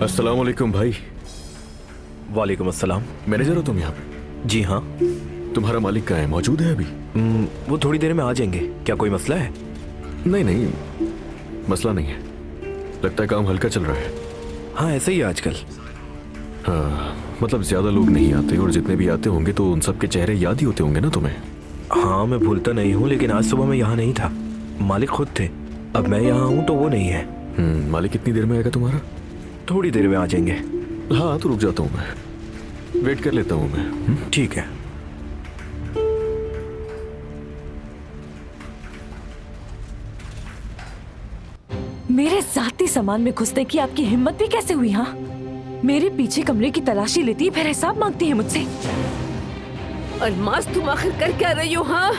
अस्सलाम वालेकुम भाई। वालेकुम अस्सलाम। मैनेजर हो तुम यहाँ पे? जी हाँ। तुम्हारा मालिक कहाँ है? मौजूद है अभी? वो थोड़ी देर में आ जाएंगे। क्या कोई मसला है? नहीं नहीं, मसला नहीं है। लगता है काम हल्का चल रहा है। हाँ ऐसा ही है आजकल। हाँ मतलब ज्यादा लोग नहीं आते, और जितने भी आते होंगे तो उन सबके चेहरे याद ही होते होंगे ना तुम्हें? हाँ मैं भूलता नहीं हूँ, लेकिन आज सुबह मैं यहाँ नहीं था। मालिक खुद थे। अब मैं यहाँ हूँ तो वो नहीं है। मालिक कितनी देर में आएगा तुम्हारा? थोड़ी देर में आ जाएंगे। हाँ तो रुक जाता हूँ, मैं वेट कर लेता हूँ मैं। ठीक है। मेरे जाती सामान में घुसने की आपकी हिम्मत भी कैसे हुई? हाँ, मेरे पीछे कमरे की तलाशी लेती है, फिर हिसाब मांगती है मुझसे। अलमास तुम आखिर कर क्या रही हो? हाँ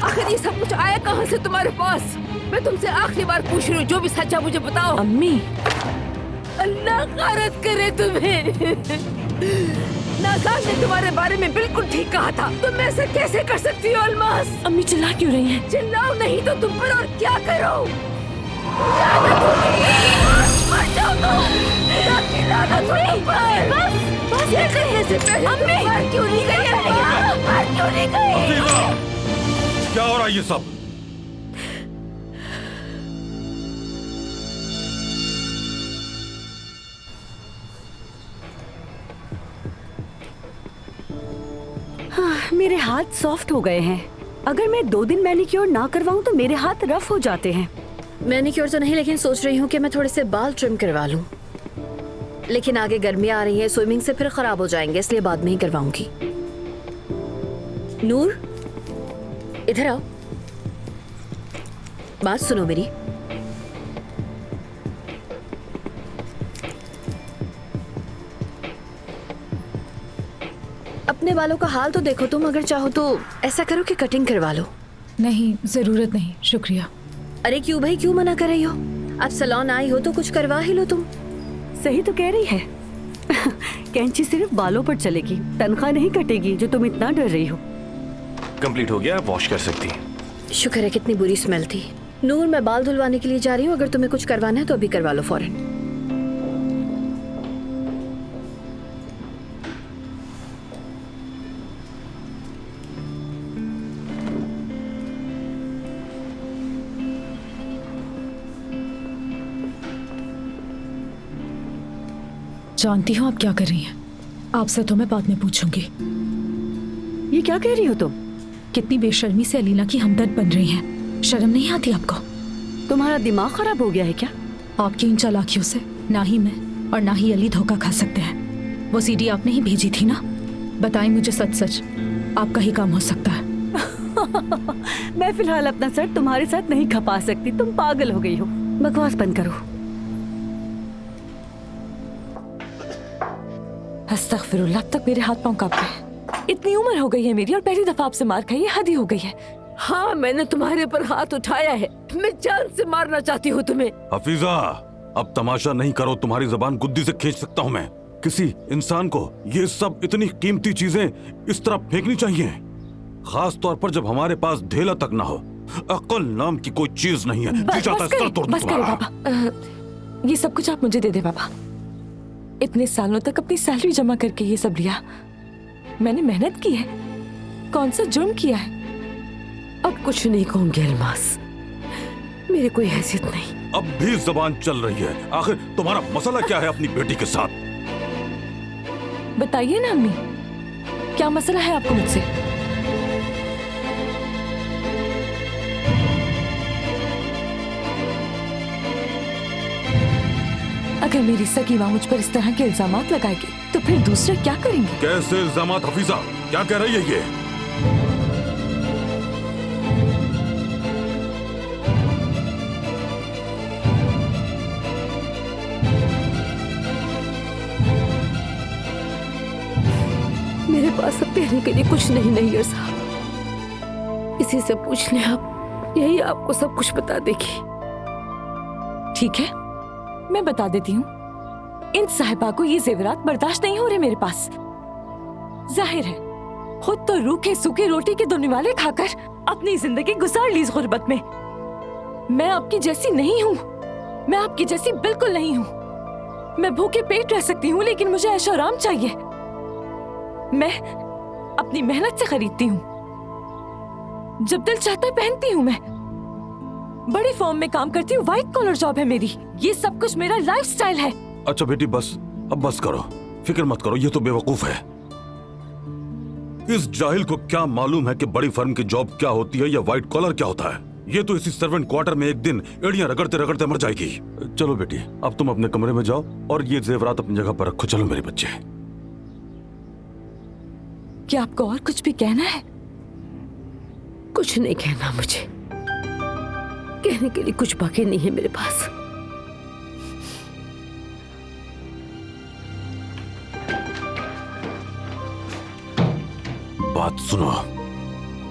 आखिर ये सब कुछ आया कहाँ से तुम्हारे पास? मैं तुमसे आखिरी बार पूछ रही हूँ, जो भी सच्चा मुझे बताओ। अम्मी, अल्लाह गारत करे तुम्हें। नाज़ान ने तुम्हारे बारे में बिल्कुल ठीक कहा था। तुम ऐसा कैसे कर सकती हो अलमास? अम्मी चिल्ला क्यों रही हैं? चिल्लाओ नहीं तो तुम पर और क्या करो? मर जाओ तुम। खुदा की लानत हो तुम पर। बस ये कहने से पहले तुम मर क्यों नहीं गई? मर क्यों नहीं गई? क्या हो रहा है ये सब? मेरे हाथ सॉफ्ट हो गए हैं। अगर मैं 2 दिन मैनिक्योर ना करवाऊं तो मेरे हाथ रफ हो जाते हैं। मैनिक्योर तो नहीं, लेकिन सोच रही हूँ कि मैं थोड़े से बाल ट्रिम करवा लूं। लेकिन आगे गर्मी आ रही है, स्विमिंग से फिर खराब हो जाएंगे, इसलिए बाद में ही करवाऊंगी। नूर इधर आओ, बात सुनो मेरी। अपने बालों का हाल तो देखो तुम। अगर चाहो तो ऐसा करो कि कटिंग करवा लो। नहीं, जरूरत नहीं, शुक्रिया। अरे क्यों भाई, क्यों मना कर रही हो? अब सैलून आई हो तो कुछ करवा ही लो तुम। सही तो कह रही है। कैंची सिर्फ बालों पर चलेगी, तनख्वाह नहीं कटेगी, जो तुम इतना डर रही हो। कंप्लीट हो गया, आप वॉश कर सकती हैं। शुक्र है, कितनी बुरी स्मेल थी। नूर मैं बाल धुलवाने के लिए जा रही हूँ, अगर तुम्हें कुछ करवाना है तो अभी करवा लो फौरन। जानती हूँ आप क्या कर रही हैं। आपसे तो मैं बाद में पूछूंगी। ये क्या कह रही हो तुम? कितनी बेशर्मी से अलीना की हमदर्द बन रही हैं। शर्म नहीं आती आपको? तुम्हारा दिमाग खराब हो गया है क्या? आपकी इन चालाकियों से ना ही मैं और ना ही अली धोखा खा सकते हैं। वो सीडी आपने ही भेजी थी ना? बताएं मुझे सच सच, आपका ही काम हो सकता है। मैं फिलहाल अपना सर तुम्हारे साथ नहीं खपा सकती, तुम पागल हो गई हो। बकवास बंद करो। अस्तगफिरुल्लाह, अब तक मेरे हाथ पांव कांप गए। इतनी उम्र हो गई है मेरी और पहली दफा आपसे मार खाई है, हद ही हो गई है। हाँ मैंने तुम्हारे पर हाथ उठाया है, मैं जान से मारना चाहती हूँ तुम्हें। हफीजा, अब तमाशा नहीं करो, तुम्हारी जबान गुद्दी से खींच सकता हूँ मैं। किसी इंसान को ये सब इतनी कीमती चीजें इस तरह फेंकनी चाहिए, खास तौर पर जब हमारे पास ढेला तक ना हो। अक्ल नाम की कोई चीज नहीं है। जी चाहता है सर तोड़ दूं बस करें तुम्हारा। पापा, ये सब कुछ आप मुझे दे दे पापा। इतने सालों तक अपनी सैलरी जमा करके ये सब लिया, मैंने मेहनत की है, कौन सा जुर्म किया है? अब कुछ नहीं कहूंगी अलमास, मेरी कोई हैसियत नहीं। अब भी जबान चल रही है। आखिर तुम्हारा मसला क्या है अपनी बेटी के साथ? बताइए ना अम्मी, क्या मसला है आपको मुझसे? अगर मेरी सगी माँ मुझ पर इस तरह के इल्जामात लगाएगी तो फिर दूसरे क्या करेंगे? कैसे इल्जामात हफीजा? क्या कह रही है ये? मेरे पास अब कहने के लिए कुछ नहीं नैयर साहब, इसी से पूछ लें आप, यही आपको सब कुछ बता देगी। ठीक है, मैं बता देती हूँ। इन साहिबा को ये जेवरात बर्दाश्त नहीं हो रहे मेरे पास। जाहिर है खुद तो रूखे सूखे रोटी के 2 निवाले खाकर अपनी जिंदगी गुजार ली इस गुर्बत में। मैं आपकी जैसी नहीं हूँ, मैं आपकी जैसी बिल्कुल नहीं हूँ। मैं भूखे पेट रह सकती हूँ, लेकिन मुझे ऐशो आराम चाहिए। मैं अपनी मेहनत से खरीदती हूँ, जब दिल चाहता है पहनती हूँ। मैं बड़ी फर्म में काम करती हूँ, व्हाइट कॉलर जॉब है मेरी। ये सब कुछ मेरा लाइफस्टाइल है। अच्छा बेटी बस, अब बस करो, फिक्र मत करो, ये तो बेवकूफ है। इस जाहिल को क्या मालूम है कि बड़ी फर्म की जॉब क्या होती है या व्हाइट कॉलर क्या होता है। ये तो इसी सर्वेंट क्वार्टर में एक दिन एड़ियां रगड़ते रगड़ते मर जाएगी। चलो बेटी, अब तुम अपने कमरे में जाओ और ये जेवरात अपनी जगह पर रखो। चलो मेरे बच्चे। क्या आपको और कुछ भी कहना है? कुछ नहीं कहना मुझे, कहने के लिए कुछ बाकी नहीं है मेरे पास। बात सुनो,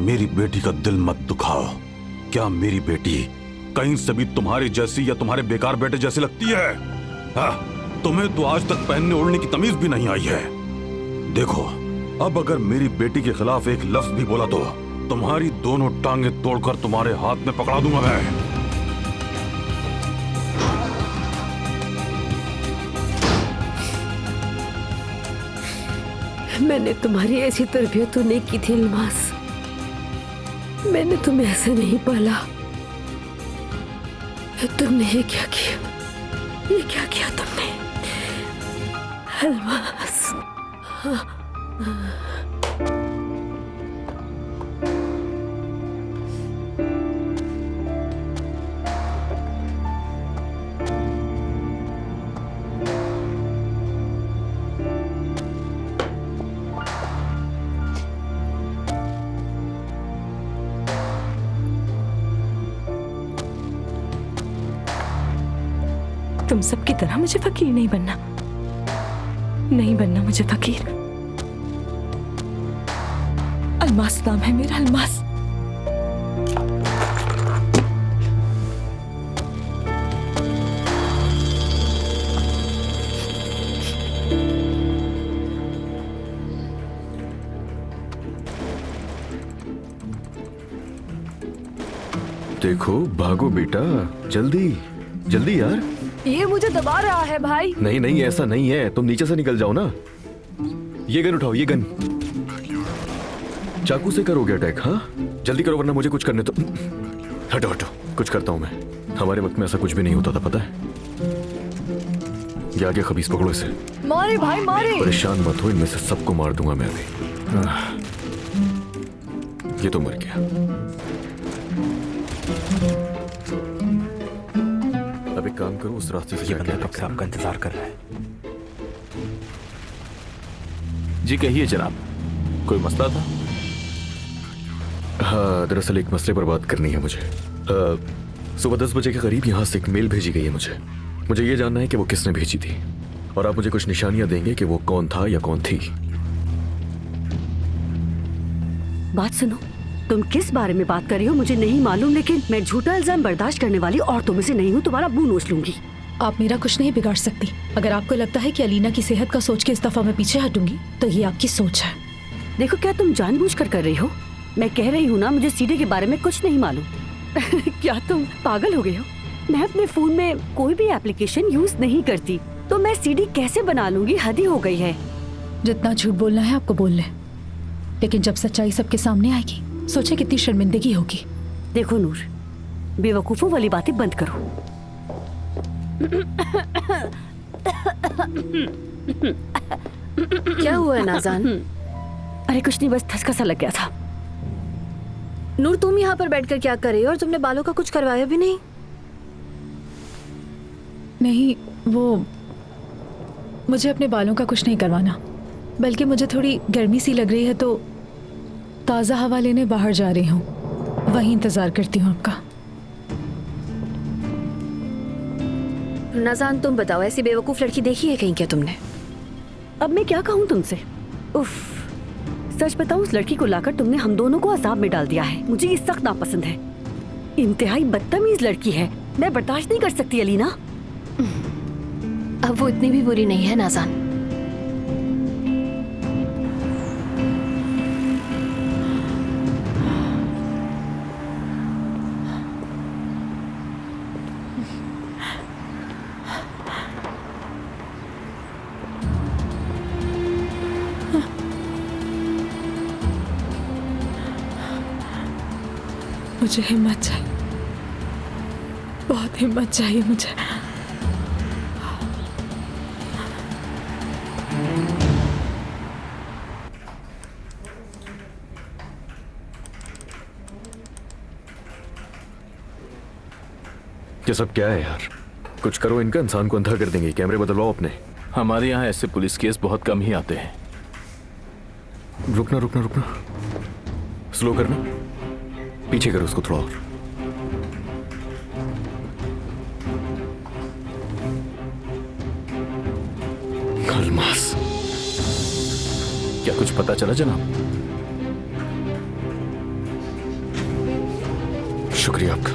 मेरी बेटी का दिल मत दुखाओ। क्या मेरी बेटी कहीं से भी तुम्हारी जैसी या तुम्हारे बेकार बेटे जैसी लगती है? हाँ, तुम्हें तो आज तक पहनने ओढ़ने की तमीज भी नहीं आई है। देखो, अब अगर मेरी बेटी के खिलाफ एक लफ्ज भी बोला तो तुम्हारी दोनों टांगे तोड़कर तुम्हारे हाथ में पकड़ा दूंगा मैं। मैंने तुम्हारी ऐसी तरबियत तो नहीं की थी अल्मास। मैंने तुम्हें ऐसे नहीं पाला। तुमने ये क्या किया? ये क्या किया तुमने अल्मास? तुम सबकी तरह मुझे फकीर नहीं बनना, नहीं बनना मुझे फकीर। अल्मास नाम है मेरा, अल्मास। देखो, भागो बेटा, जल्दी जल्दी यार। ये मुझे दबा रहा है भाई। नहीं नहीं, ऐसा नहीं है, तुम नीचे से निकल जाओ ना। ये गन उठाओ, ये गन। चाकू से करोगे अटैक? हाँ, जल्दी करो वरना मुझे कुछ करने तो। हटो हटो, कुछ करता हूं मैं। हमारे वक्त में ऐसा कुछ भी नहीं होता था, पता है। ये आगे खबीस, पकड़ो इसे। मारे भाई मारे। परेशान मत हो, इनमें से सबको मार दूंगा मैं अभी। ये तो मर गया। अब एक काम करो, उस रास्ते से जाके डॉक्टर साहब का इंतजार कर रहा है। जी कहिए जनाब, कोई मसला था? हाँ, दरअसल एक मसले पर बात करनी है मुझे। सुबह 10 बजे के करीब यहाँ से एक मेल भेजी गई है मुझे ये जानना है कि वो किसने भेजी थी, और आप मुझे कुछ निशानियां देंगे कि वो कौन था या कौन थी। बात सुनो, तुम किस बारे में बात कर रही हो मुझे नहीं मालूम, लेकिन मैं झूठा इल्जाम बर्दाश्त करने वाली औरतों में से नहीं हूँ। तुम्हारा मुंह नोच लूंगी। आप मेरा कुछ नहीं बिगाड़ सकती। अगर आपको लगता है कि अलीना की सेहत का सोच के इस दफा मैं पीछे हटूंगी तो ये आपकी सोच है। देखो, क्या तुम जानबूझकर कर रही हो? मैं कह रही हूँ ना, मुझे सीडी के बारे में कुछ नहीं मालूम। क्या तुम पागल हो गए हो? मैं अपने फोन में कोई भी एप्लीकेशन यूज नहीं करती, तो मैं सीडी कैसे बना लूंगी? हद ही हो गई है। जितना झूठ बोलना है आपको बोल ले, लेकिन जब सच्चाई सबके सामने आएगी सोचे कितनी शर्मिंदगी होगी। देखो नूर, बेवकूफों वाली बातें बंद करो। क्या हुआ है नाज़ान? अरे कुछ नहीं, बस ठसका सा लग गया था। नूर, तुम यहाँ पर बैठकर क्या कर रही हो और तुमने बालों का कुछ करवाया भी नहीं? नहीं, वो मुझे अपने बालों का कुछ नहीं करवाना, बल्कि मुझे थोड़ी गर्मी सी लग रही है तो ताज़ा हवा लेने बाहर जा रही हूँ। वहीं इंतजार करती हूँ आपका। नाज़ान, तुम बताओ, ऐसी बेवकूफ लड़की देखी है कहीं क्या तुमने? अब मैं क्या कहूँ तुमसे? उफ, सच बताऊं, उस लड़की को लाकर तुमने हम दोनों को अजाब में डाल दिया है। मुझे ये सख्त नापसंद है। इंतहाई बदतमीज लड़की है, मैं बर्दाश्त नहीं कर सकती अलीना। अब वो इतनी भी बुरी नहीं है नाज़ान। मुझे हिम्मत चाहिए, बहुत हिम्मत चाहिए मुझे। ये सब क्या है यार? कुछ करो इनका, इंसान को अंधा कर देंगे। कैमरे बदलवाओ अपने। हमारे यहाँ ऐसे पुलिस केस बहुत कम ही आते हैं। रुकना रुकना रुकना, स्लो करना, पीछे करो उसको थोड़ा और। अल्मास, क्या कुछ पता चला जनाब? शुक्रिया आपका।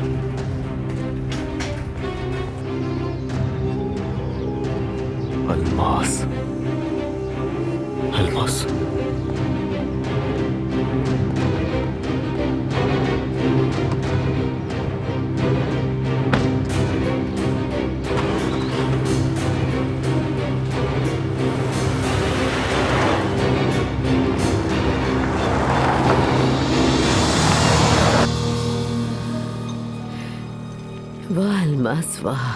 अल्मास, अल्मास, वाह अल्मास वाह।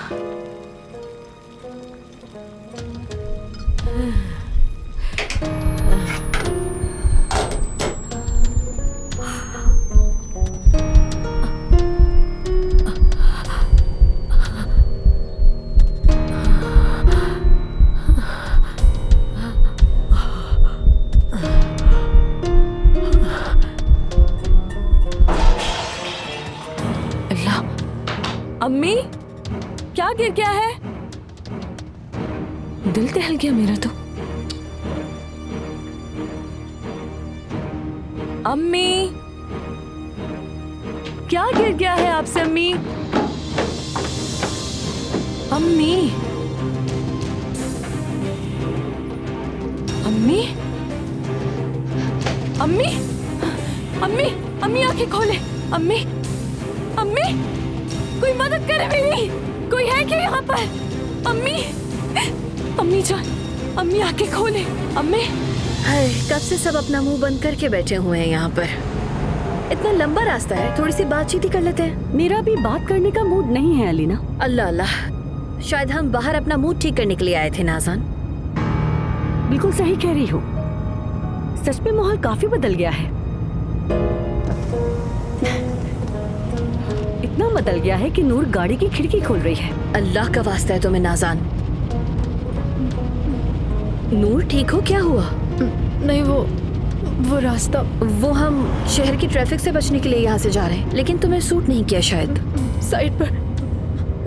अम्मी, क्या गिर गया है? दिल दहल गया मेरा तो। अम्मी, क्या गिर गया है आपसे अम्मी? अम्मी, अम्मी, अम्मी, अम्मी, अम्मी आंखें खोले। अम्मी, अम्मी, कोई मदद करे मेरी, कोई है क्या यहाँ पर? अम्मी, अम्मी जान, अम्मी आंखें खोले। अम्मी, हाय, कब से सब अपना मुंह बंद करके बैठे हुए हैं यहाँ पर। इतना लंबा रास्ता है, थोड़ी सी बातचीत ही कर लेते हैं। मेरा भी बात करने का मूड नहीं है अलीना। अल्लाह अल्लाह, शायद हम बाहर अपना मूड ठीक करने के लिए आए थे नाज़ान। बिल्कुल सही कह रही हो, सच में माहौल काफी बदल गया है। इतना बदल गया है कि नूर गाड़ी की खिड़की खोल रही है। अल्लाह का वास्ता है तुम्हें नाज़ान। नूर ठीक हो? क्या हुआ? नहीं, वो रास्ता, वो हम शहर की ट्रैफिक से बचने के लिए यहाँ से जा रहे हैं, लेकिन तुम्हें सूट नहीं किया शायद। साइड पर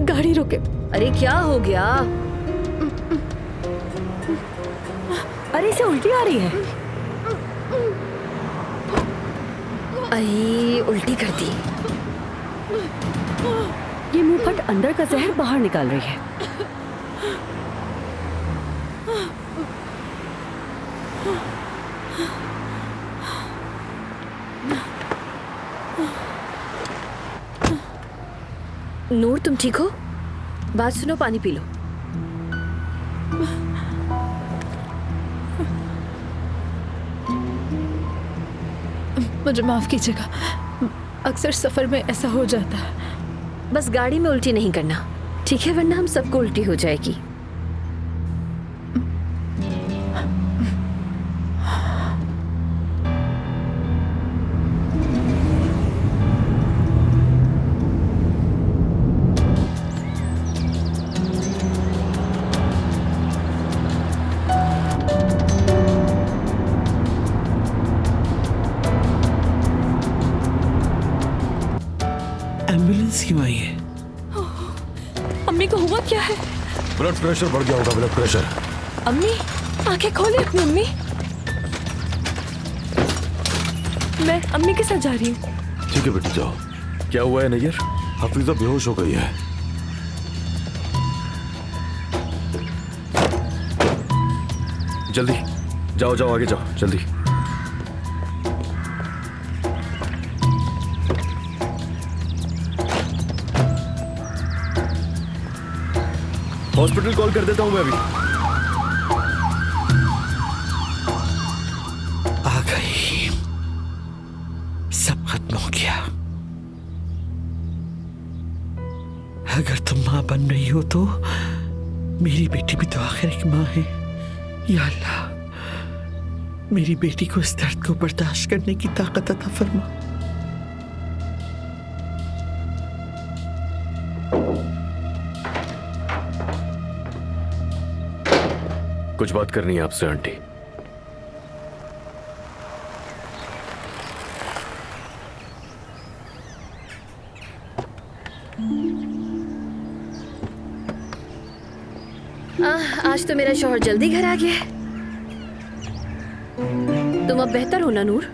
गाड़ी रोके। अरे क्या हो गया? अरे इसे उल्टी आ रही है। अरे उल्टी कर दी। ये मुंह फट अंदर का जहर बाहर निकाल रही है। नूर तुम ठीक हो? बात सुनो, पानी पी लो। मुझे माफ कीजिएगा, अक्सर सफर में ऐसा हो जाता है। बस गाड़ी में उल्टी नहीं करना, ठीक है? वरना हम सबको उल्टी हो जाएगी। एम्बुलेंस क्यों आई है? अम्मी को हुआ क्या है? ब्लड प्रेशर बढ़ गया होगा, ब्लड प्रेशर। अम्मी, आंखें खोले अपनी अम्मी। मैं अम्मी के साथ जा रही हूँ। ठीक है बेटी, जाओ। क्या हुआ है नैयर? हफीजा बेहोश हो गई है। जल्दी जाओ, जाओ आगे जाओ, जल्दी। हॉस्पिटल कॉल कर देता हूं मैं अभी। आ गई, सब खत्म हो गया। अगर तुम माँ बन रही हो तो मेरी बेटी भी तो आखिर एक माँ है। या अल्लाह, मेरी बेटी को इस दर्द को बर्दाश्त करने की ताकत अता फरमा। कुछ बात करनी है आपसे आंटी। आज तो मेरा शौहर जल्दी घर आ गया है। तुम अब बेहतर हो ना नूर?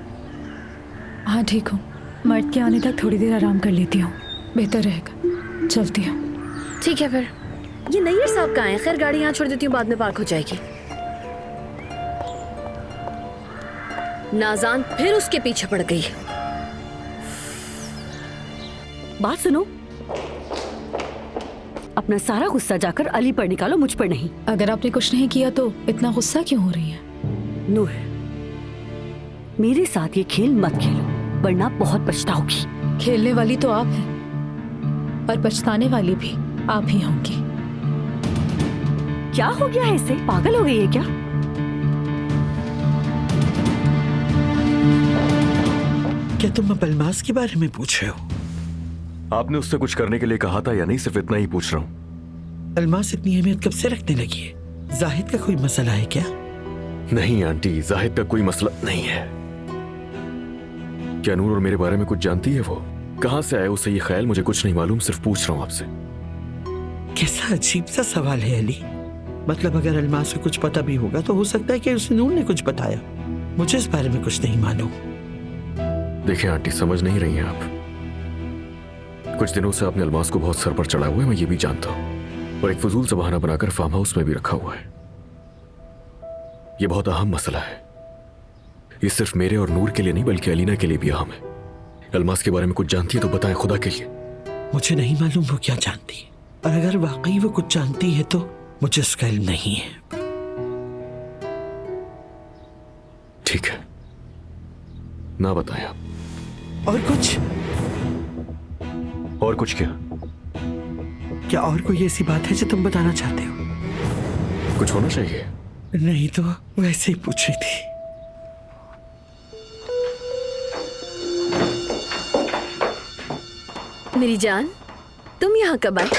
हाँ ठीक हूँ, मर्द के आने तक थोड़ी देर आराम कर लेती हूँ, बेहतर रहेगा। चलती हूँ। ठीक है फिर। ये नैयर साहब कहाँ हैं? खैर गाड़ी यहाँ छोड़ देती हूँ, बाद में पार्क हो जाएगी। नाज़ान फिर उसके पीछे पड़ गई। बात सुनो, अपना सारा गुस्सा जाकर अली पर निकालो, मुझ पर नहीं। अगर आपने कुछ नहीं किया तो इतना गुस्सा क्यों हो रही है? नूर, मेरे साथ ये खेल मत खेलो वरना बहुत पछताओगी। खेलने वाली तो आप हैं और पछताने वाली भी आप ही होंगी। क्या हो गया है इसे? पागल हो गई है क्या? क्या तुम अब अल्मास के बारे में पूछ रहे हो? आपने उससे कुछ करने के लिए कहा था या नहीं? सिर्फ इतना ही पूछ रहा हूँ। अल्मास इतनी अहमियत कब से रखने लगी है? जाहिद का कोई मसला है क्या? नहीं आंटी, जाहिद का कोई मसला नहीं है। क्या नूर और मेरे बारे में कुछ जानती है? वो कहां से आया उसे ये ख्याल? मुझे कुछ नहीं मालूम, सिर्फ पूछ रहा हूँ आपसे। कैसा अजीब सा सवाल है अली। मतलब अगर अल्मास को कुछ पता भी होगा तो हो सकता है कि उसे नूर ने कुछ बताया। मुझे इस बारे में कुछ नहीं मालूम। देखिए आंटी, समझ नहीं रही हैं आप। कुछ दिनों से आपने अल्मास को बहुत सर पर चढ़ा हुआ है, मैं ये भी जानता हूं, और एक फजूल सा बहाना बनाकर फार्म हाउस में भी रखा हुआ है। ये बहुत अहम मसला है। ये सिर्फ मेरे और नूर के लिए नहीं बल्कि अलीना के लिए भी अहम है। अल्मास के बारे में कुछ जानती है तो बताएं खुदा के लिए। मुझे नहीं मालूम वो क्या जानती है, और अगर वाकई वो कुछ जानती है तो मुझे उसका इल्म नहीं है। ठीक है, ना बताएं आप। और कुछ? और कुछ क्या? क्या और कोई ऐसी बात है जो तुम बताना चाहते हो? कुछ होना चाहिए। नहीं तो वैसे ही पूछ रही थी। मेरी जान, तुम यहाँ कब आए?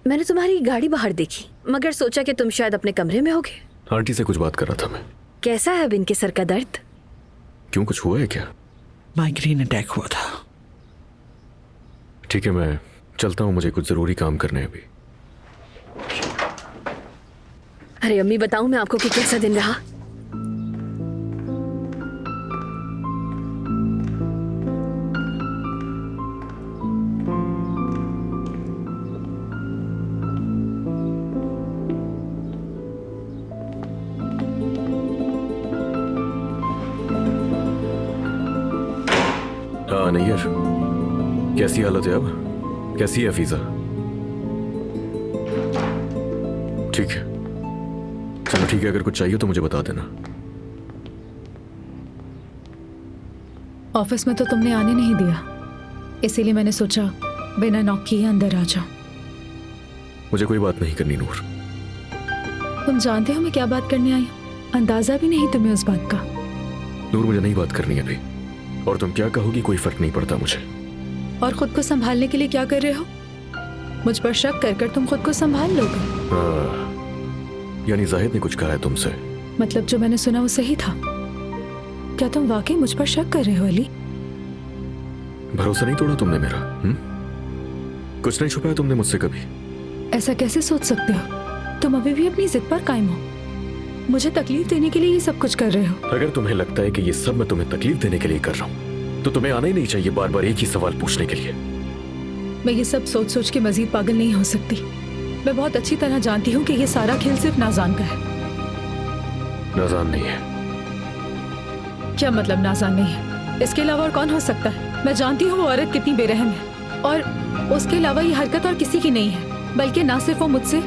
मैंने तुम्हारी गाड़ी बाहर देखी, मगर सोचा कि तुम शायद अपने कमरे में होगे। आंटी से कुछ बात कर रहा था मैं। कैसा है अब इनके सर का दर्द? क्यों, कुछ हुआ है क्या? माइग्रेन अटैक हुआ था। ठीक है, मैं चलता हूँ, मुझे कुछ जरूरी काम करने हैं अभी। अरे अम्मी, बताऊं मैं आपको कि कैसा दिन रहा? हाँ नैयर, कैसी हालत है अब? कैसी है फीजा? ठीक है, चलो ठीक है, अगर कुछ चाहिए तो मुझे बता देना। ऑफिस में तो तुमने आने नहीं दिया, इसीलिए मैंने सोचा बिना नॉक किए अंदर आ जाओ। मुझे कोई बात नहीं करनी नूर। तुम जानते हो मैं क्या बात करने आई हूँ? अंदाजा भी नहीं तुम्हें उस बात का। नूर, मुझे नहीं बात करनी अभी, और तुम क्या कहोगी कोई फर्क नहीं पड़ता मुझे। और खुद को संभालने के लिए क्या कर रहे हो? मुझ पर शक कर कर तुम खुद को संभाल लोगे? यानी जाहिद ने कुछ कहा है तुमसे? मतलब जो मैंने सुना वो सही था? क्या तुम वाकई मुझ पर शक कर रहे हो अली? भरोसा नहीं तोड़ा तुमने मेरा? कुछ नहीं छुपाया तुमने मुझसे कभी? ऐसा कैसे सोच सकते हो? तुम अभी भी अपनी जिद पर कायम हो। मुझे तकलीफ देने के लिए ये सब कुछ कर रहे हो। अगर तुम्हें लगता है कि ये सब मैं तुम्हें तकलीफ देने के लिए कर रहा हूँ तो तुम्हें आना ही नहीं चाहिए बार बार एक ही सवाल पूछने के लिए। मैं ये सब सोच सोच के मजीद पागल नहीं हो सकती। मैं बहुत अच्छी तरह जानती हूँ कि ये सारा खेल सिर्फ नाज़ान का है। नाज़ान नहीं है। क्या मतलब नाज़ान नहीं है? इसके अलावा और कौन हो सकता है? मैं जानती हूँ वो औरत कितनी बेरहम है, और उसके अलावा ये हरकत और किसी की नहीं है, बल्कि ना सिर्फ वो मुझसे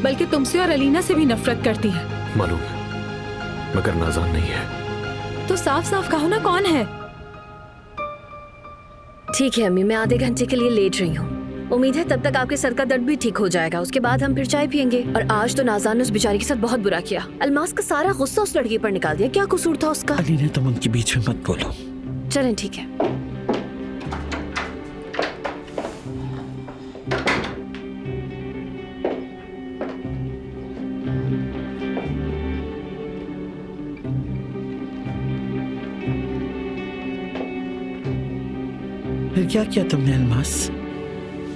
बल्कि तुमसे और अलीना से भी नफरत करती है। मालूम है, मगर नाज़ान नहीं है। तो साफ साफ कहो ना कौन है? ठीक है अम्मी, मैं आधे घंटे के लिए लेट रही हूँ। उम्मीद है तब तक आपके सर का दर्द भी ठीक हो जाएगा। उसके बाद हम फिर चाय पियेंगे। और आज तो नाज़ान ने उस बेचारी के साथ बहुत बुरा किया। अलमास का सारा गुस्सा उस लड़की पर निकाल दिया। क्या कसूर था उसका? अलीना, तुम उनके बीच में मत बोलो। चलें, ठीक है। फिर क्या किया तुमने अलमास?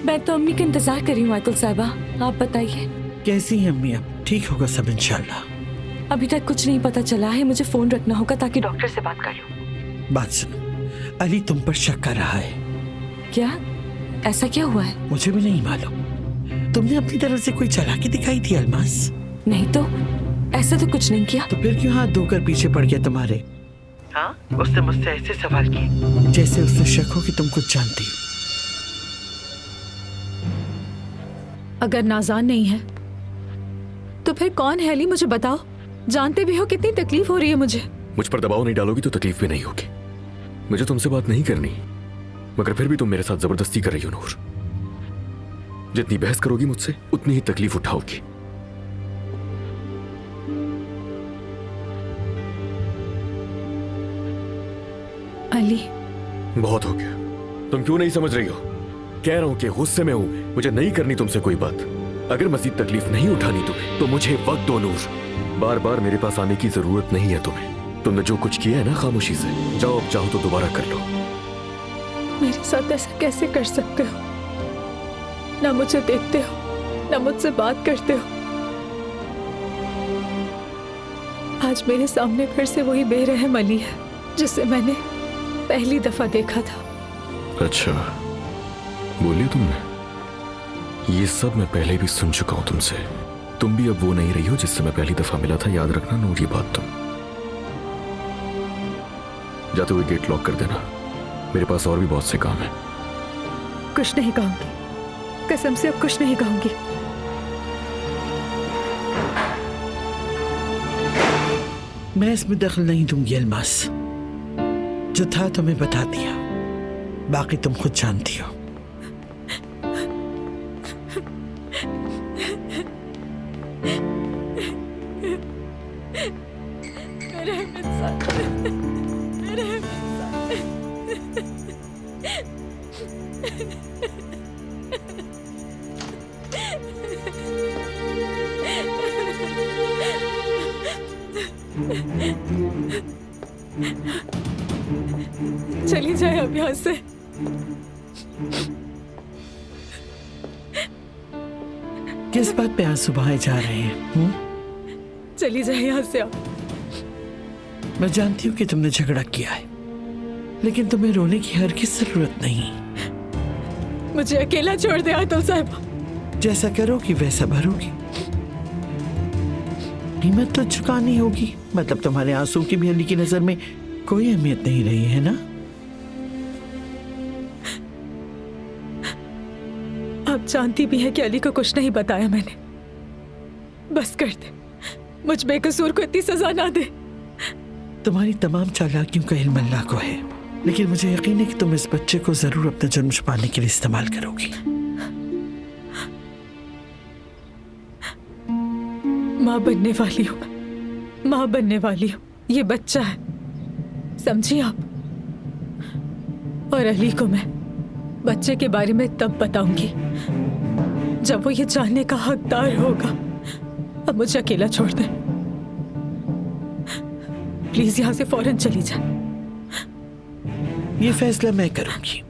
मैं तो अम्मी का इंतजार कर रही हूँ आयतुल साहिबा, आप बताइए। कैसी है अम्मी? अब ठीक होगा सब इंशाल्लाह। अभी तक कुछ नहीं पता चला है, मुझे फोन रखना होगा ताकि डॉक्टर से बात कर लूँ। बात सुनो, अली तुम पर शक कर रहा है। क्या? ऐसा क्या हुआ है? मुझे भी नहीं मालूम। तुमने अपनी तरफ से कोई चालाकी दिखाई थी अलमास? नहीं तो, ऐसा तो कुछ नहीं किया। तो फिर क्यों हाथ धोकर पीछे पड़ गया तुम्हारे? हाँ, उसने मुझसे ऐसे सवाल किए जैसे उससे शक हो कि तुम कुछ जानती हो। अगर नाज़ान नहीं है तो फिर कौन है अली? मुझे बताओ। जानते भी हो कितनी तकलीफ हो रही है मुझे। मुझ पर दबाव नहीं डालोगी तो तकलीफ भी नहीं होगी। मुझे तुमसे बात नहीं करनी, मगर फिर भी तुम मेरे साथ जबरदस्ती कर रही हो नूर। जितनी बहस करोगी मुझसे उतनी ही तकलीफ उठाओगी। अली, बहुत हो गया। तुम क्यों नहीं समझ रही हो? कह रहा हूं कि गुस्से में हूं, मुझे नहीं करनी तुमसे कोई बात। अगर मजीद तकलीफ नहीं उठानी तुम्हें तो मुझे वक्त दो नूर। बार बार मेरे पास आने की जरूरत नहीं है तुम्हें। तुमने जो कुछ किया है ना, खामोशी से जाओ। अब चाहो तो दोबारा कर लो। मेरे साथ ऐसा कैसे कर सकते हो? ना मुझे देखते हो, ना मुझसे बात करते हो। आज मेरे सामने फिर से वही बेरहम अली है जिसे मैंने पहली दफा देखा था। अच्छा, बोलिए तुमने। ये सब मैं पहले भी सुन चुका हूं तुमसे। तुम भी अब वो नहीं रही हो जिससे मैं पहली दफा मिला था, याद रखना नूर ये बात। तुम जाते हुए गेट लॉक कर देना, मेरे पास और भी बहुत से काम है। कुछ नहीं कहूंगी, कसम से अब कुछ नहीं कहूंगी। मैं इसमें दखल नहीं दूंगी अलमास। जो था तुम्हें बता दिया, बाकी तुम खुद जानती हो। चली जाए अब यहाँ से। किस बात पे आंसू बहाए जा रहे हैं? चली जाए यहाँ से अब। मैं जानती हूँ कि तुमने झगड़ा किया है, लेकिन तुम्हें रोने की हरगिज़ जरूरत नहीं। मुझे अकेला छोड़ दे आयतुल साहिबा। जैसा करोगी वैसा भरोगी। कीमत तो चुकानी होगी। मतलब तुम्हारे आंसू की भी अली की नजर में कोई अहमियत नहीं रही है ना? आप जानती भी है कि अली को कुछ नहीं बताया मैंने। बस कर दे, मुझ बेकसूर को इतनी सजा ना दे। तुम्हारी तमाम चालाकियों का इल्म अल्लाह को है, लेकिन मुझे यकीन है कि तुम इस बच्चे को जरूर अपना जुर्म छुपाने के लिए इस्तेमाल करोगी। माँ बनने वाली हूँ, माँ बनने वाली हूँ। ये बच्चा है, समझिए आप। और अली को मैं बच्चे के बारे में तब बताऊंगी जब वो ये जानने का हकदार होगा। अब मुझे अकेला छोड़ दे प्लीज। यहाँ से फौरन चली जा। ये फैसला मैं करूंगी।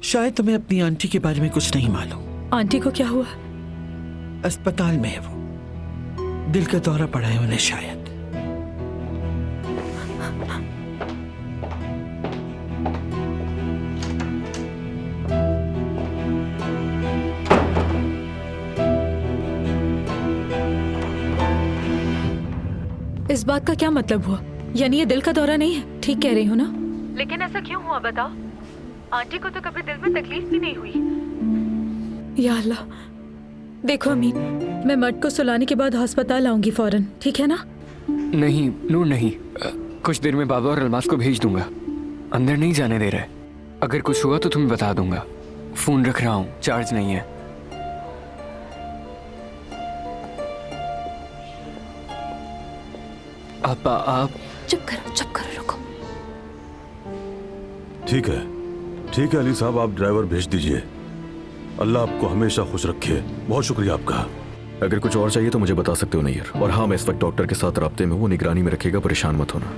शायद तुम्हें अपनी आंटी के बारे में कुछ नहीं मालूम। आंटी को क्या हुआ? अस्पताल में है वो। दिल का दौरा पड़ा है उन्हें शायद। इस बात का क्या मतलब हुआ? यानी ये दिल का दौरा नहीं है? ठीक कह रही हूँ ना? लेकिन ऐसा क्यों हुआ बताओ? आंटी को तो कभी दिल में तकलीफ भी नहीं हुई। या अल्लाह। देखो अमीन, मैं मर्द को सुलाने के बाद अस्पताल आऊंगी फौरन, ठीक है ना? नहीं नूर नहीं, कुछ देर में बाबा और अलमास को भेज दूंगा। अंदर नहीं जाने दे रहे। अगर कुछ हुआ तो तुम्हें बता दूंगा। फोन रख रहा हूँ, चार्ज नहीं है। आप चुप करो, रुको। ठीक है अली साहब, आप ड्राइवर भेज दीजिए। अल्लाह आपको हमेशा खुश रखे। बहुत शुक्रिया आपका। अगर कुछ और चाहिए तो मुझे बता सकते हो नैयर। और हाँ, मैं इस वक्त डॉक्टर के साथ राब्ते में हूँ, निगरानी में रखेगा, परेशान मत होना।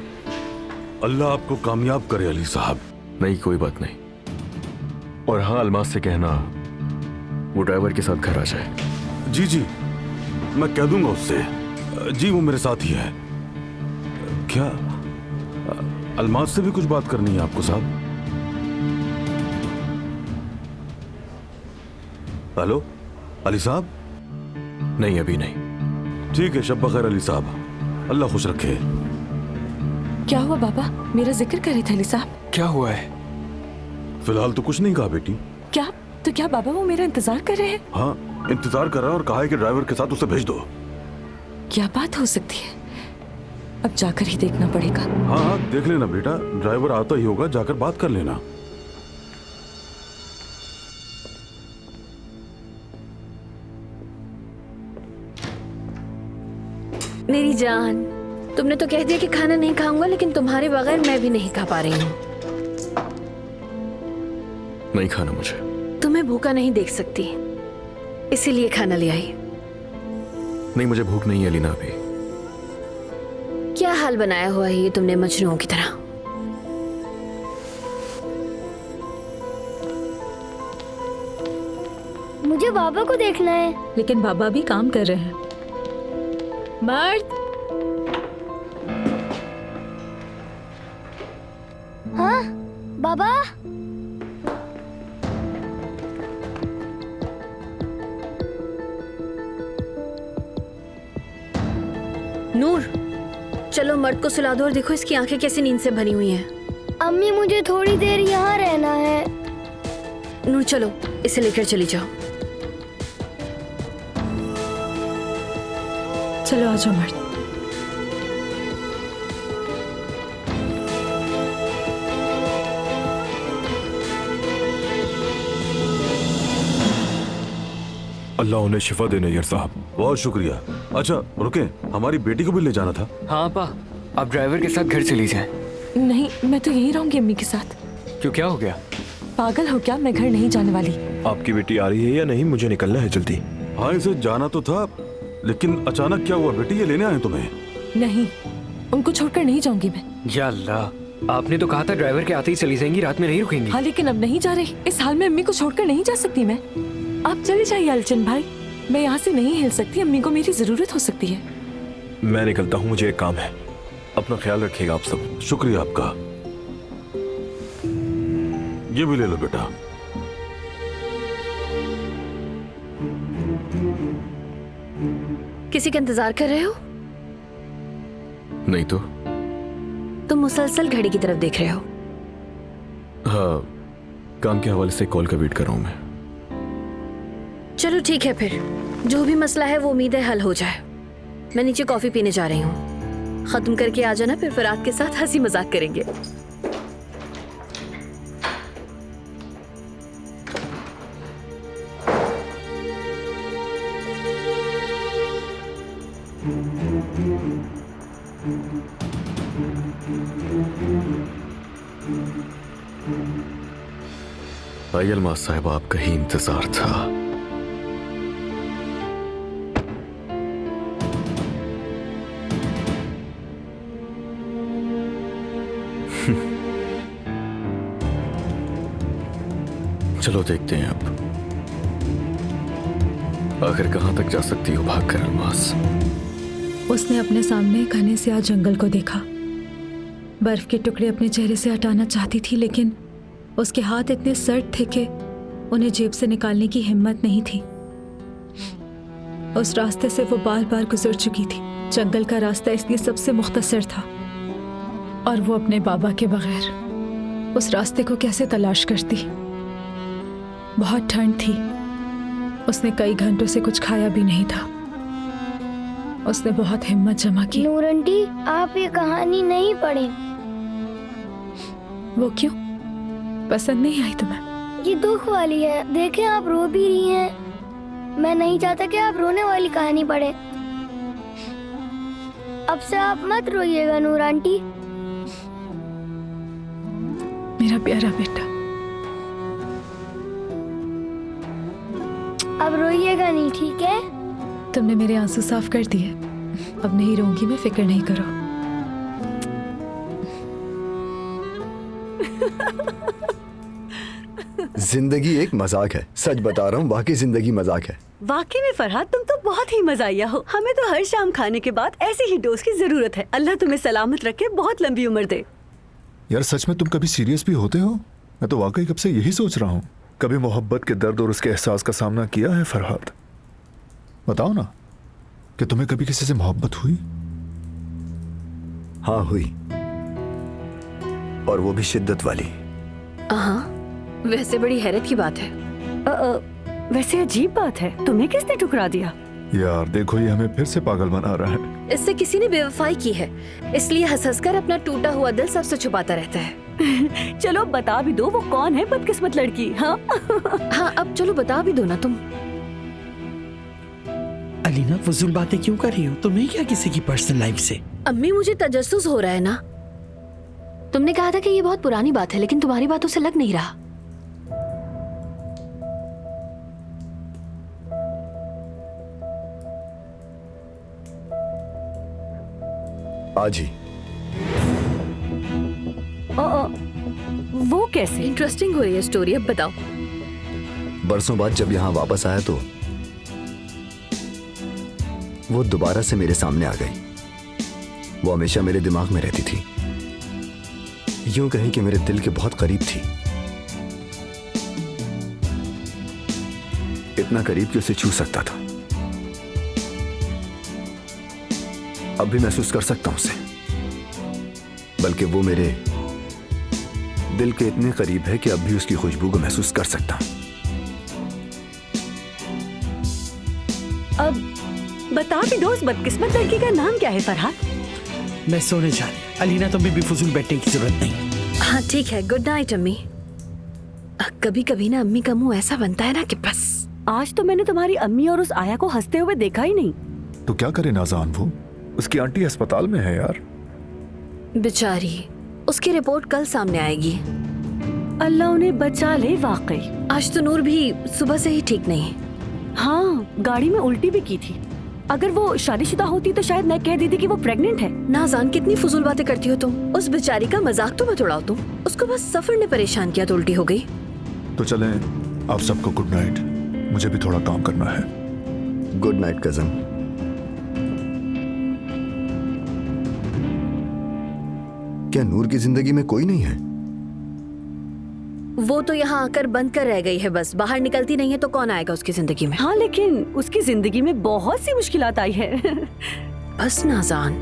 अल्लाह आपको कामयाब करे अली साहब। नहीं, कोई बात नहीं। और हाँ, अलमास से कहना वो ड्राइवर के साथ घर आ जाए। जी, मैं कह दूंगा उससे। जी, वो मेरे साथ ही है। क्या अलमास से भी कुछ बात करनी है आपको साहब? हेलो अली साहब? नहीं, अभी नहीं। ठीक है, शब बखैर अली साहब, अल्लाह खुश रखे। क्या हुआ बाबा? मेरा जिक्र करे थे अली साहब। क्या हुआ है? फिलहाल तो कुछ नहीं कहा बेटी। क्या बाबा वो मेरा इंतजार कर रहे हैं? हाँ, इंतजार कर रहा है और कहा है कि ड्राइवर के साथ उसे भेज दो। क्या बात हो सकती है? अब जाकर ही देखना पड़ेगा। हाँ, देख लेना बेटा, ड्राइवर आता ही होगा, जाकर बात कर लेना। मेरी जान, तुमने तो कह दिया कि खाना नहीं खाऊंगा, लेकिन तुम्हारे बगैर मैं भी नहीं खा पा रही हूँ। नहीं खाना मुझे। तुम्हें भूखा नहीं देख सकती, इसीलिए खाना ले आई। नहीं, मुझे भूख नहीं है लीना अभी। क्या हाल बनाया हुआ है ये तुमने मजनूओं की तरह। मुझे बाबा को देखना है। लेकिन बाबा भी काम कर रहे हैं। मर्द, हाँ बाबा। नूर, चलो मर्द को सुला दो और देखो इसकी आंखें कैसी नींद से भरी हुई हैं। अम्मी मुझे थोड़ी देर यहाँ रहना है। नूर चलो, इसे लेकर चली जाओ। चलो आ जाओ मर्द। अल्लाह उन्हें शिफा दे नैयर साहब। बहुत शुक्रिया। अच्छा रुके, हमारी बेटी को भी ले जाना था। हाँ पा, आप ड्राइवर के साथ घर चली जाएं। नहीं, मैं तो यहीं रहूंगी अम्मी के साथ। क्यों, क्या हो गया? पागल हो क्या? मैं घर नहीं जाने वाली। आपकी बेटी आ रही है या नहीं? मुझे निकलना है जल्दी। हाँ, इसे जाना तो था, लेकिन अचानक क्या हुआ बेटी? ये लेने आए तुम्हें? नहीं, उनको छोड़कर नहीं जाऊंगी मैं। या अल्लाह, आपने तो कहा था ड्राइवर के आते ही चली जाएंगी, रात में नहीं रुकेंगी। हाँ, लेकिन अब नहीं जा रही। इस हाल में अम्मी को छोड़कर नहीं जा सकती मैं। आप चले जाइए अलचन भाई, मैं यहाँ से नहीं हिल सकती। अम्मी को मेरी जरूरत हो सकती है। मैं निकलता हूँ, मुझे एक काम है। अपना ख्याल रखिएगा आप सब। शुक्रिया आपका। ये भी ले लो बेटा। किसी का इंतजार कर रहे हो? नहीं तो। तुम मुसलसल घड़ी की तरफ देख रहे हो। हाँ, काम के हवाले से कॉल का वेट कर रहा हूँ मैं। चलो ठीक है, फिर जो भी मसला है वो उम्मीद है हल हो जाए। मैं नीचे कॉफी पीने जा रही हूँ, खत्म करके आ जाना, फिर फरात के साथ हंसी मजाक करेंगे। आई अलमास साहब, आपका ही इंतजार था। चलो देखते हैं अब आखिर कहां तक जा सकती हो भागकर अलमास। उसने अपने सामने घने से जंगल को देखा। बर्फ के टुकड़े अपने चेहरे से हटाना चाहती थी, लेकिन उसके हाथ इतने सर्द थे कि उन्हें जेब से निकालने की हिम्मत नहीं थी। उस रास्ते से वो बार बार गुजर चुकी थी। जंगल का रास्ता इसलिए सबसे मुख्तसर था, और वो अपने बाबा के बगैर उस रास्ते को कैसे तलाश करती। बहुत ठंड थी, उसने कई घंटों से कुछ खाया भी नहीं था। उसने बहुत हिम्मत जमा की। नूर आंटी, आप ये कहानी नहीं पढ़ें। वो क्यों? पसंद नहीं आई तुम्हें? ये दुख वाली है, देखें आप रो भी रही हैं। मैं नहीं चाहता कि आप रोने वाली कहानी पढ़े। अब से आप मत रोइएगा नूर आंटी। मेरा प्यारा बेटा। अब रोइएगा नहीं, ठीक है? तुमने मेरे आंसू साफ कर दिए, अब नहीं रोऊंगी मैं, फिक्र नहीं करो। जिंदगी एक मजाक है, सच बता रहा हूँ, वाकई जिंदगी मजाक है। वाकई में फरहाद, तुम तो बहुत ही मजाइया हो। हमें तो हर शाम खाने के बाद ऐसी ही डोज की जरूरत है। अल्लाह तुम्हें सलामत रखे, बहुत लंबी उम्र दे। यार सच में तुम कभी सीरियस भी होते हो? मैं तो वाकई कब से यही सोच रहा हूँ। कभी मोहब्बत के दर्द और उसके एहसास का सामना किया है फरहाद? बताओ ना कि तुम्हें कभी किसी से मोहब्बत हुई? हाँ हुई, और वो भी शिद्दत वाली। हाँ, वैसे बड़ी हैरत की बात है। वैसे अजीब बात है, तुम्हें किसने ठुकरा दिया? यार देखो, ये हमें फिर से पागल बना रहा है। इससे किसी ने बेवफाई की है, इसलिए हंस हंस कर अपना टूटा हुआ दिल सबसे छुपाता रहता है। चलो बता भी दो वो कौन है बदकिस्मत लड़की। हाँ हाँ, अब चलो बता भी दो ना तुम। अलीना, फजूल बातें क्यों कर रही हो? तुम्हें क्या किसी की पर्सनल लाइफ से? अम्मी, मुझे तजस्सुस हो रहा है ना। तुमने कहा था कि ये बहुत पुरानी बात है, लेकिन तुम्हारी बातों से लग नहीं रहा। आज ही। वो कैसे? इंटरेस्टिंग हो रही है स्टोरी, अब बताओ। बरसों बाद जब यहाँ वापस आया तो वो दोबारा से मेरे सामने आ गई। वो हमेशा मेरे दिमाग में रहती थी, यूं कहें कि मेरे दिल के बहुत करीब थी। इतना करीब कि उसे छू सकता था। अब भी महसूस कर सकता हूं उसे, बल्कि वो मेरे दिल के इतने करीब है कि अब भी उसकी खुशबू को महसूस कर सकता हूं। अब बता भी दो, उस बदकिस्मत लड़की का नाम क्या है फरहाद? मैं सोने जा रही हूं। अलीना, तुम्हें भी फजूल बैठने की जरूरत नहीं। हाँ ठीक है, गुड नाइट अम्मी। कभी कभी ना अम्मी का मुंह ऐसा बनता है ना कि बस। आज तो मैंने तुम्हारी अम्मी और उस आया को हंसते हुए देखा ही नहीं। तो क्या करे नाज़ान, वो उसकी आंटी अस्पताल में है यार। बेचारी, उसकी रिपोर्ट कल सामने आएगी। अल्लाह उन्हें बचा ले। वाकई आज तो नूर भी सुबह से ही ठीक नहीं। हाँ, गाड़ी में उल्टी भी की थी। अगर वो शादीशुदा होती तो शायद मैं कह देती कि वो प्रेग्नेंट है। नाज़ान, कितनी फजूल बातें करती हो तुम। उस बेचारी का मजाक तो मत उड़ाओ तुम। उसको बस सफर ने परेशान किया तो उल्टी हो गई। तो चलें, आप सबको गुड नाइट, मुझे भी थोड़ा काम करना है। Good night cousin. क्या नूर की जिंदगी में कोई नहीं है? वो तो यहाँ आकर बंद कर रह गई है, बस बाहर निकलती नहीं है तो कौन आएगा उसकी जिंदगी में। हाँ, लेकिन उसकी जिंदगी में बहुत सी मुश्किलात आई है। बस नाज़ान,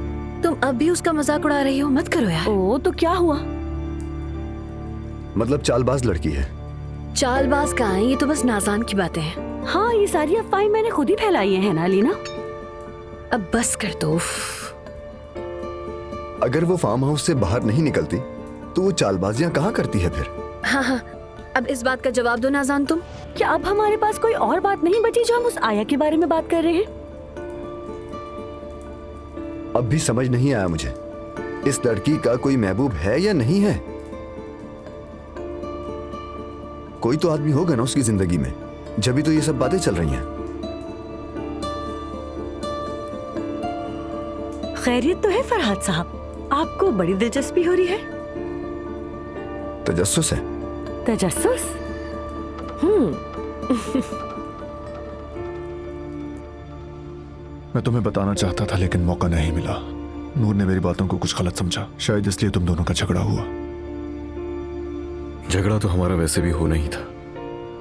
तुम अब भी उसका मजाक उड़ा रही हो, मत करो यार। ओ, तो क्या हुआ? मतलब चालबाज लड़की है। चालबाज कहाँ है, ये तो बस नाज़ान की बातें हैं। हाँ, ये सारी अफवाहें मैंने खुद ही फैलाई है ना अलीना। अब बस कर दो। अगर वो फार्म हाउस से बाहर नहीं निकलती तो वो चालबाजियां कहाँ करती है फिर? हाँ हाँ, अब इस बात का जवाब दो नाज़ान तुम। क्या अब हमारे पास कोई और बात नहीं बची जो हम उस आया के बारे में बात कर रहे हैं? अब भी समझ नहीं आया मुझे, इस लड़की का कोई महबूब है या नहीं है? कोई तो आदमी होगा ना उसकी जिंदगी में, जब भी तो ये सब बातें चल रही हैं। खैरियत तो है फरहाद साहब? आपको बड़ी दिलचस्पी हो रही है। तजस्सुस है। तजस्सुस? मैं तुम्हें बताना चाहता था लेकिन मौका नहीं मिला। नूर ने मेरी बातों को कुछ गलत समझा, शायद इसलिए तुम दोनों का झगड़ा हुआ। झगड़ा तो हमारा वैसे भी होना ही था।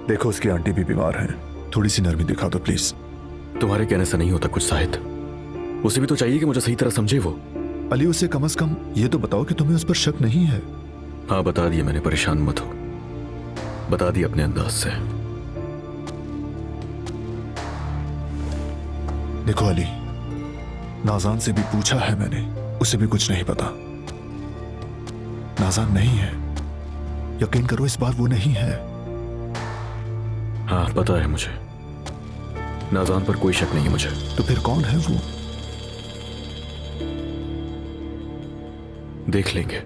देखो, उसकी आंटी भी बीमार है, थोड़ी सी नरमी दिखा दो प्लीज। तुम्हारे कहने से नहीं होता कुछ शाहिद। उसे भी तो चाहिए कि मुझे सही तरह समझे वो। अली, उसे कम से कम ये तो बताओ कि तुम्हें उस पर शक नहीं है। हाँ बता दिया मैंने, परेशान मत हो। बता दिया अपने अंदाज से। देखो अली, नाज़ान से भी पूछा है मैंने, उसे भी कुछ नहीं पता। नाज़ान नहीं है, यकीन करो इस बार वो नहीं है। हाँ पता है मुझे, नाज़ान पर कोई शक नहीं है मुझे। तो फिर कौन है वो? देख लेंगे।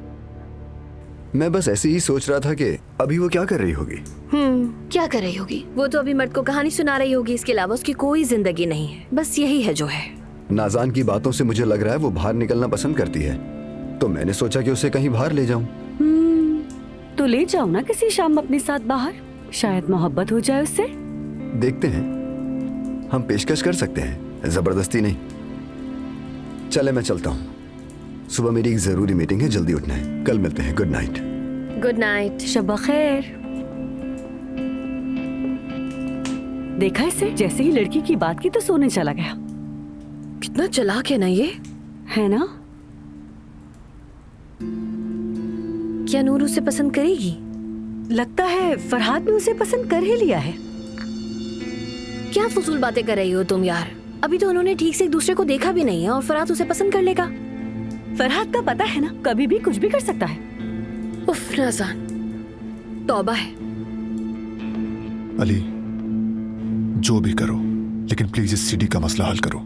मैं बस ऐसे ही सोच रहा था कि अभी वो क्या कर रही होगी। क्या कर रही होगी? वो तो अभी मर्द को कहानी सुना रही होगी, इसके अलावा उसकी कोई जिंदगी नहीं है, बस यही है जो है। नाज़ान की बातों से मुझे लग रहा है वो बाहर निकलना पसंद करती है, तो मैंने सोचा कि उसे कहीं बाहर ले जाऊं। तो ले जाओ ना किसी शाम अपने साथ बाहर, शायद मोहब्बत हो जाए उससे। देखते हैं, हम पेशकश कर सकते हैं, जबरदस्ती नहीं। चले मैं चलता हूँ, सुबह मेरी एक जरूरी मीटिंग है, जल्दी उठना है। कल मिलते हैं। Good night. Good night. शब खैर। देखा इसे, जैसे ही लड़की की बात की तो सोने चला गया। कितना चालाक है ना ये, है ना? क्या नूर उसे पसंद करेगी? लगता है फरहाद ने उसे पसंद कर ही लिया है। क्या फजूल बातें कर रही हो तुम यार, अभी तो उन्होंने ठीक से एक दूसरे को देखा भी नहीं है और फरहाद उसे पसंद कर लेगा। फरहाद का पता है ना, कभी भी कुछ भी कर सकता है। उफ नाज़ान, तौबा है। अली, जो भी करो लेकिन प्लीज इस सीडी का मसला हल करो।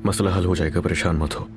मसला हल हो जाएगा, परेशान मत हो।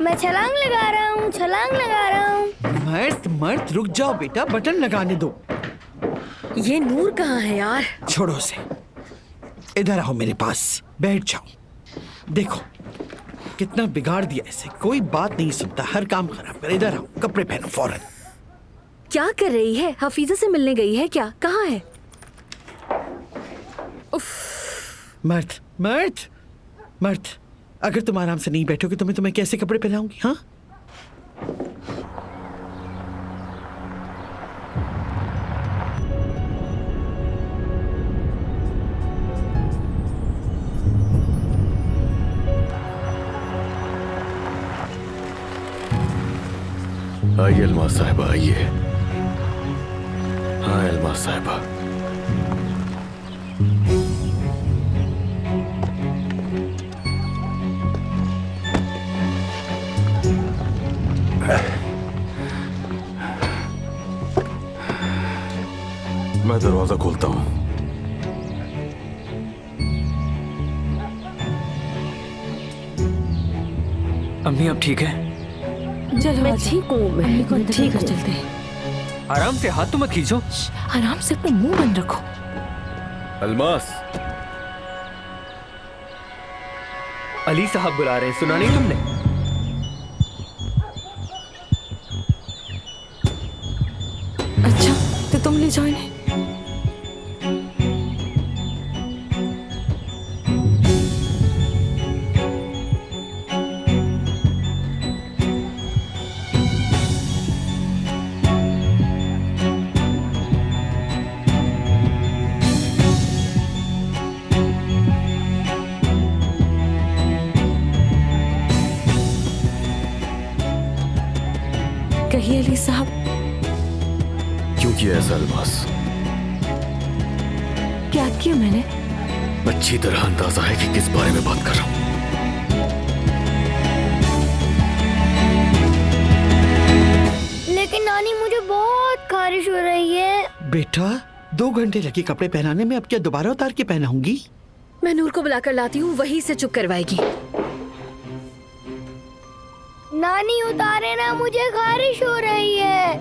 मैं छलांग लगा रहा हूँ, छलांग लगा रहा हूँ। मर्द मर्द रुक जाओ बेटा, बटन लगाने दो। ये नूर कहाँ है यार? छोड़ो उसे, इधर आओ मेरे पास, बैठ जाओ। देखो कितना बिगाड़ दिया इसे, कोई बात नहीं सुनता, हर काम खराब कर। इधर आओ, कपड़े पहनो फौरन। क्या कर रही है? हफीजा से मिलने गई है क्या? कहाँ है? मर्द मर्द मर्द, अगर तुम आराम से नहीं बैठोगे तो मैं तुम्हें कैसे कपड़े पहनाऊंगी? हाँ, आइए अलमास साहिबा, आइए। हाँ अलमास साहिबा, मैं दरवाजा खोलता हूँ। अम्मी आप ठीक है? चलो मैं आजा। ठीक हूँ, मैं अम्मी को अंदर ठीक लेकर हूँ। चलते हैं। आराम से, हाथ तो मत खींचो। आराम से अपना मुंह बंद रखो। अलमास, अली साहब बुला रहे हैं, सुना नहीं तुमने? अच्छा तो तुम ले जाओ इन्हें। कहिए अली साहब, क्यों किया ऐसा अलमास? क्या किया मैंने? अच्छी तरह अंदाजा है कि किस बारे में बात कर रहा हूं। लेकिन नानी मुझे बहुत खारिश हो रही है। बेटा 2 घंटे लगे कपड़े पहनाने में, अब क्या दोबारा उतार के पहनाऊंगी? मैं नूर को बुलाकर लाती हूँ, वहीं से चुप करवाएगी। नानी उतारे ना, मुझे खारिश हो रही है।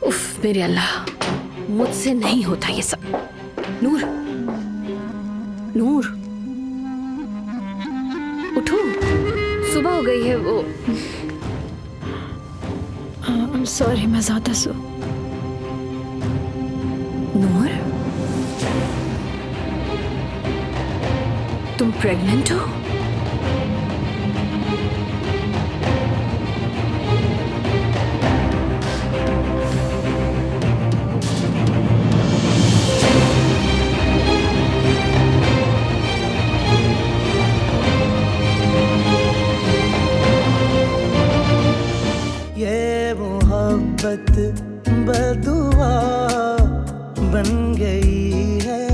उफ मेरे अल्लाह, मुझसे नहीं होता ये सब। नूर, नूर उठो, सुबह हो गई है। वो सॉरी, मैं ज्यादा सो। नूर, तुम प्रेग्नेंट हो? ये मोहब्बत बदुआ बन गई है।